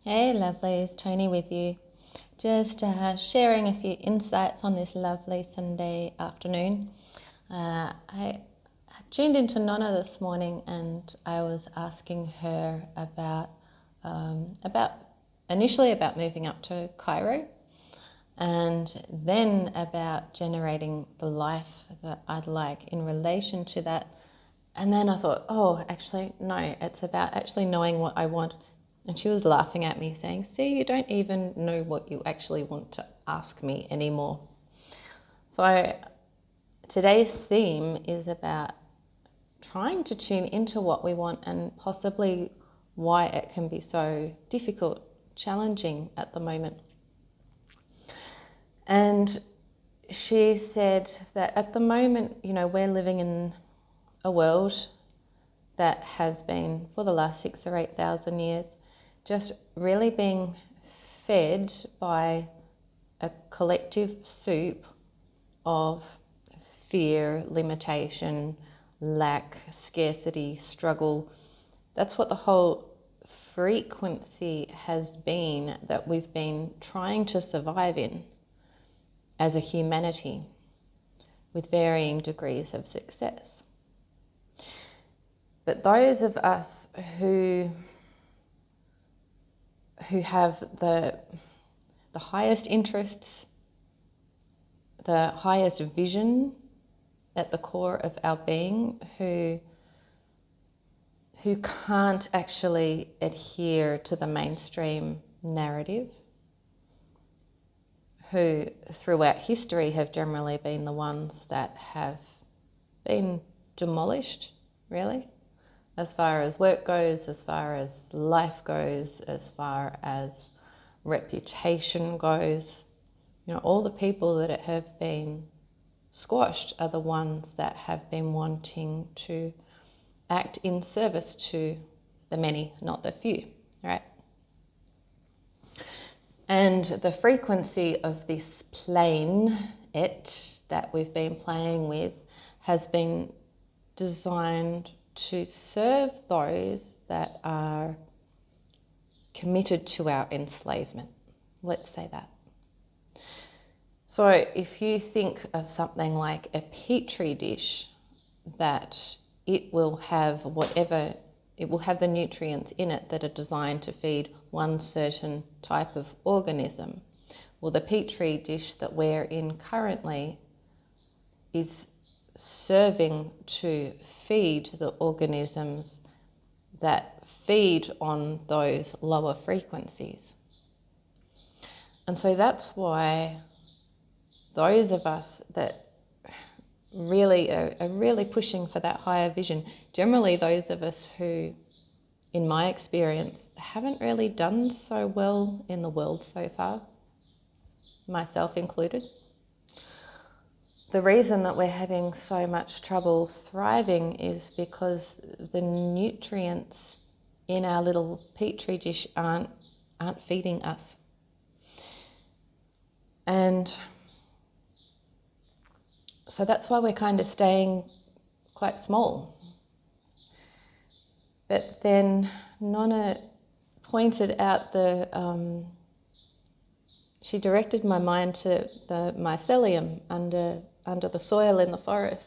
Hey lovelies, Tony with you. Just sharing a few insights on this lovely Sunday afternoon. I tuned into Nonna this morning and I was asking her about initially about moving up to Cairo, and then about generating the life that I'd like in relation to that. And then I thought, oh, actually, no, it's about actually knowing what I want. And she was laughing at me saying, see, you don't even know what you actually want to ask me anymore. So today's theme is about trying to tune into what we want and possibly why it can be so difficult, challenging at the moment. And she said that at the moment, we're living in a world that has been, for the last 6,000 or 8,000 years, just really being fed by a collective soup of fear, limitation, lack, scarcity, struggle. That's what the whole frequency has been that we've been trying to survive in as a humanity, with varying degrees of success. But those of us who have the highest interests, the highest vision at the core of our being, who can't actually adhere to the mainstream narrative, who throughout history have generally been the ones that have been demolished, really, as far as work goes, as far as life goes, as far as reputation goes. All the people that have been squashed are the ones that have been wanting to act in service to the many, not the few, right? And the frequency of this plane, that we've been playing with, has been designed to serve those that are committed to our enslavement. Let's say that. So if you think of something like a petri dish, that it will have the nutrients in it that are designed to feed one certain type of organism. Well, the petri dish that we're in currently is serving to feed the organisms that feed on those lower frequencies. And so that's why those of us that really are really pushing for that higher vision, generally those of us who, in my experience, haven't really done so well in the world so far, myself included. The reason that we're having so much trouble thriving is because the nutrients in our little petri dish aren't feeding us. And so that's why we're kind of staying quite small. But then Nonna pointed out she directed my mind to the mycelium under the soil in the forests.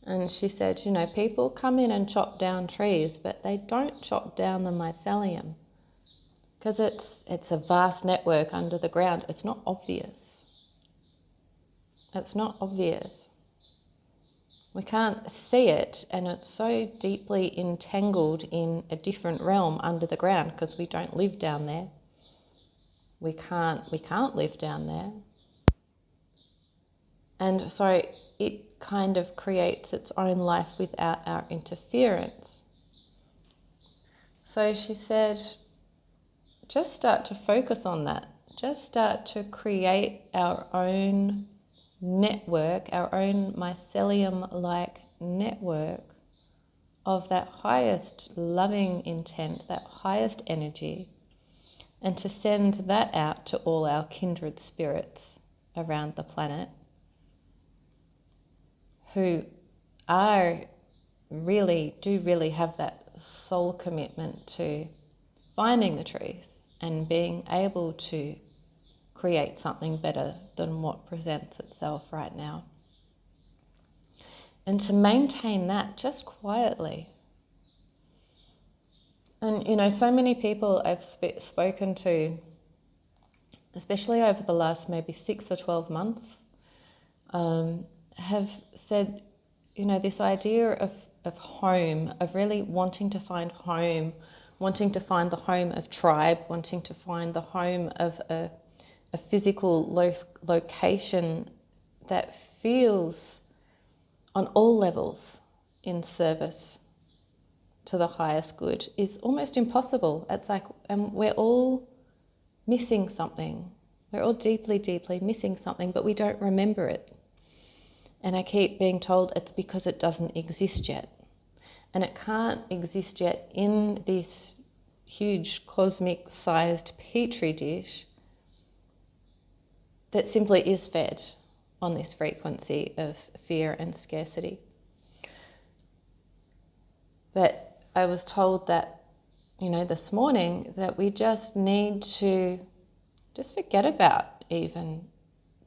And she said, people come in and chop down trees, but they don't chop down the mycelium because it's a vast network under the ground. It's not obvious. It's not obvious. We can't see it, and it's so deeply entangled in a different realm under the ground because we don't live down there. We can't live down there. And so it kind of creates its own life without our interference. So she said, just start to focus on that. Just start to create our own network, our own mycelium-like network of that highest loving intent, that highest energy, and to send that out to all our kindred spirits around the planet who do really have that soul commitment to finding the truth, and being able to create something better than what presents itself right now. And to maintain that just quietly. And so many people I've spoken to, especially over the last maybe 6 or 12 months, have said, this idea of home, of really wanting to find home, wanting to find the home of tribe, wanting to find the home of a physical location that feels on all levels in service to the highest good is almost impossible. It's like, and we're all missing something. We're all deeply, deeply missing something, but we don't remember it. And I keep being told it's because it doesn't exist yet. And it can't exist yet in this huge cosmic-sized petri dish that simply is fed on this frequency of fear and scarcity. But I was told that, this morning, that we just need to just forget about even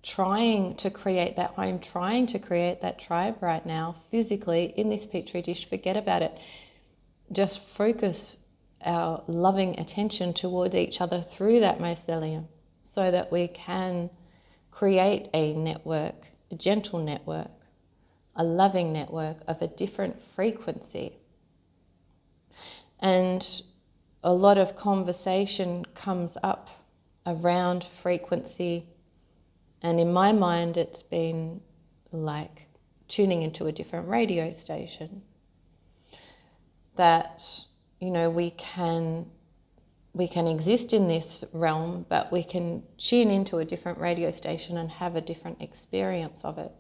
trying to create that home, trying to create that tribe right now, physically in this petri dish. Forget about it. Just focus our loving attention towards each other through that mycelium so that we can create a network, a gentle network, a loving network of a different frequency. And a lot of conversation comes up around frequency, and in my mind it's been like tuning into a different radio station. That, we can exist in this realm, but we can tune into a different radio station and have a different experience of it.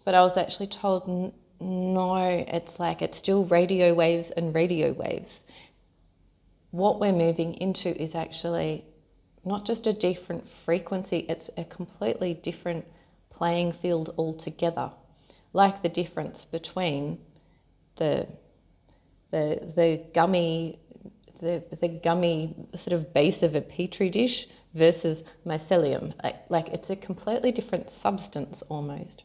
But I was actually told, no, it's still radio waves and radio waves. What we're moving into is actually not just a different frequency, it's a completely different playing field altogether. Like the difference between the gummy sort of base of a petri dish versus mycelium. Like it's a completely different substance almost.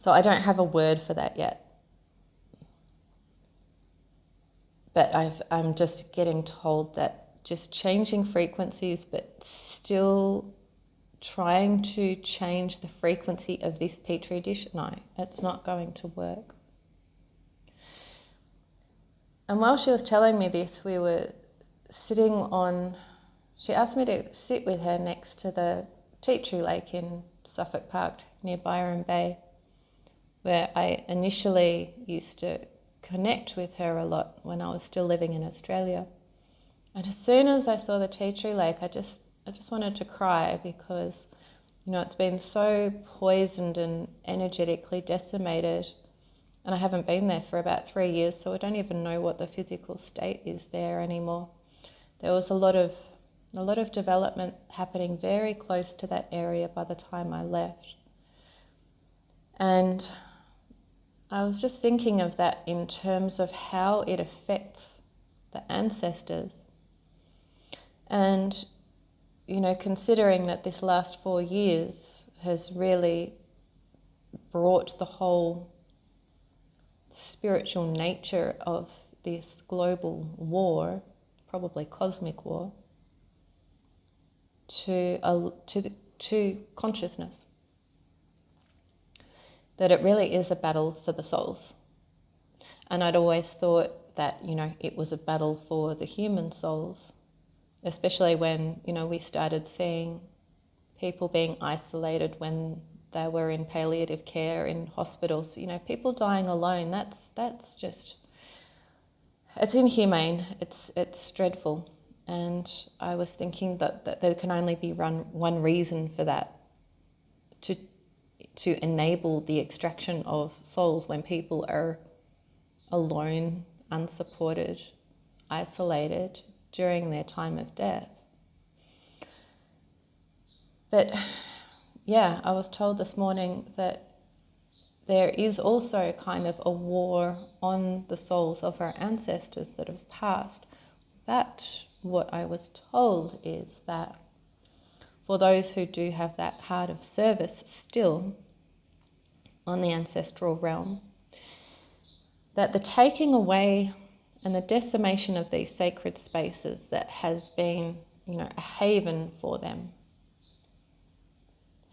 So I don't have a word for that yet. But I'm just getting told that just changing frequencies, but still trying to change the frequency of this petri dish, no, it's not going to work. And while she was telling me this, we were sitting on, she asked me to sit with her next to the tea tree lake in Suffolk Park near Byron Bay, where I initially used to connect with her a lot when I was still living in Australia. And as soon as I saw the tea tree lake, I just wanted to cry because, it's been so poisoned and energetically decimated. And I haven't been there for about 3 years, so I don't even know what the physical state is there anymore. There was a lot of development happening very close to that area by the time I left. And I was just thinking of that in terms of how it affects the ancestors. And, considering that this last 4 years has really brought the whole spiritual nature of this global war, probably cosmic war, to consciousness. That it really is a battle for the souls. And I'd always thought that, it was a battle for the human souls, especially when, we started seeing people being isolated when they were in palliative care in hospitals, people dying alone. That's just, it's inhumane, it's dreadful. And I was thinking that there can only be one reason for that, to enable the extraction of souls when people are alone, unsupported, isolated during their time of death. But yeah, I was told this morning that there is also kind of a war on the souls of our ancestors that have passed But what I was told is that for those who do have that heart of service still on the ancestral realm, that the taking away and the decimation of these sacred spaces that has been, a haven for them,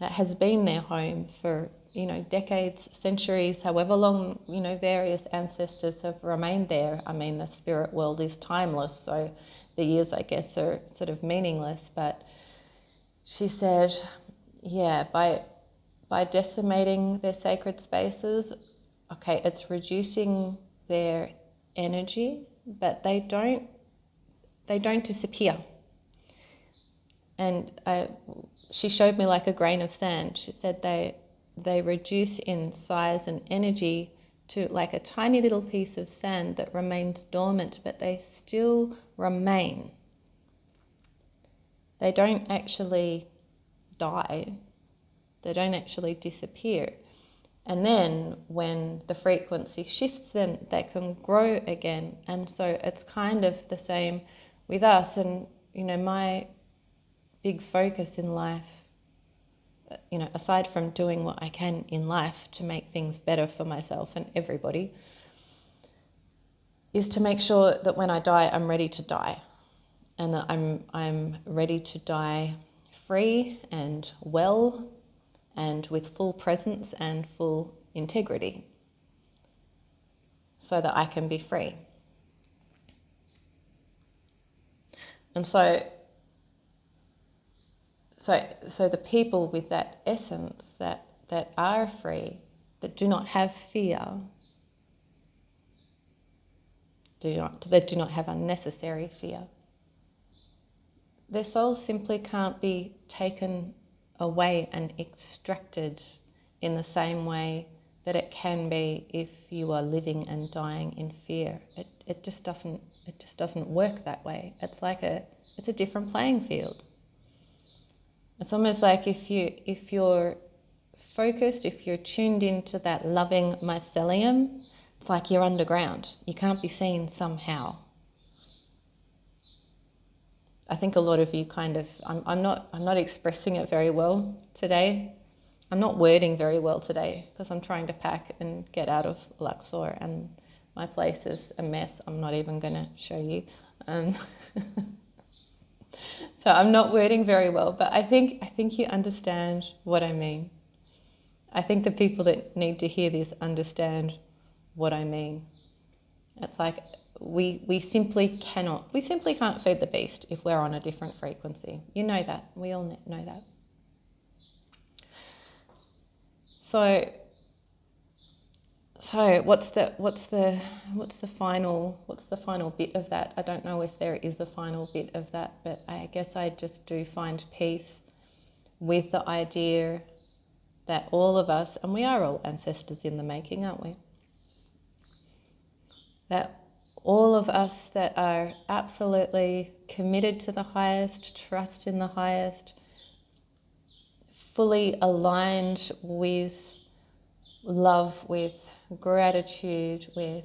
that has been their home for, decades, centuries, however long, various ancestors have remained there. I mean, the spirit world is timeless, so the years, I guess, are sort of meaningless. But she said, yeah, by decimating their sacred spaces, okay, it's reducing their energy, but they don't disappear. And she showed me like a grain of sand. She said they reduce in size and energy to like a tiny little piece of sand that remains dormant, but they still remain. They don't actually die. They don't actually disappear. And then when the frequency shifts, then they can grow again. And so it's kind of the same with us. And, my big focus in life, aside from doing what I can in life to make things better for myself and everybody, is to make sure that when I die, I'm ready to die. And that I'm ready to die free and well and with full presence and full integrity, so that I can be free. And so the people with that essence that are free, that do not have fear, that do not have unnecessary fear, their soul simply can't be taken away and extracted in the same way that it can be if you are living and dying in fear. It just doesn't work that way. It's a different playing field. It's almost like if you're focused, if you're tuned into that loving mycelium, it's like you're underground. You can't be seen somehow. I think a lot of you I'm not expressing it very well today. I'm not wording very well today because I'm trying to pack and get out of Luxor, and my place is a mess. I'm not even going to show you. So I'm not wording very well, but I think you understand what I mean. I think the people that need to hear this understand what I mean. It's like we simply can't feed the beast if we're on a different frequency. You know that. We all know that. So what's the final bit of that? I don't know if there is a final bit of that, but I guess I just do find peace with the idea that all of us, and we are all ancestors in the making, aren't we? That all of us that are absolutely committed to the highest, trust in the highest, fully aligned with love, with gratitude, with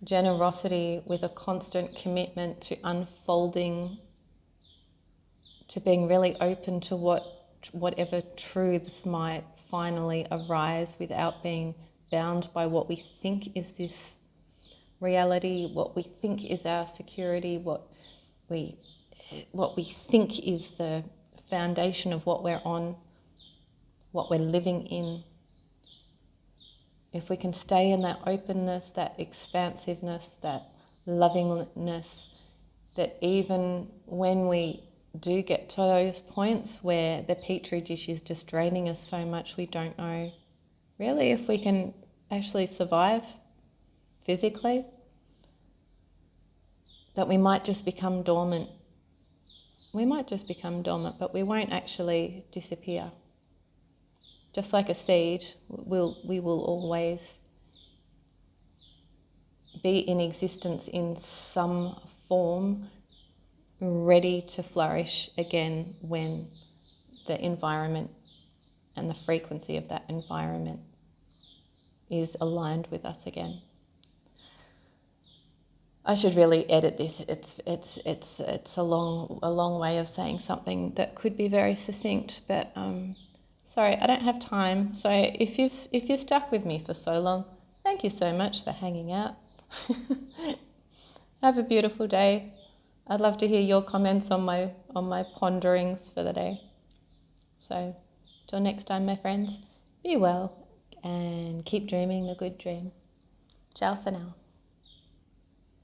generosity, with a constant commitment to unfolding, to being really open to whatever truths might finally arise without being bound by what we think is this reality, what we think is our security, what we think is the foundation of what we're on, what we're living in. If we can stay in that openness, that expansiveness, that lovingness, that even when we do get to those points where the petri dish is just draining us so much we don't know really if we can actually survive physically, that we might just become dormant. We might just become dormant, but we won't actually disappear. Just like a seed, we will always be in existence in some form, ready to flourish again when the environment and the frequency of that environment is aligned with us again. I should really edit this. It's a long way of saying something that could be very succinct, but sorry, I don't have time. So if you've stuck with me for so long, thank you so much for hanging out. Have a beautiful day. I'd love to hear your comments on my ponderings for the day. So till next time, my friends, be well and keep dreaming the good dream. Ciao for now.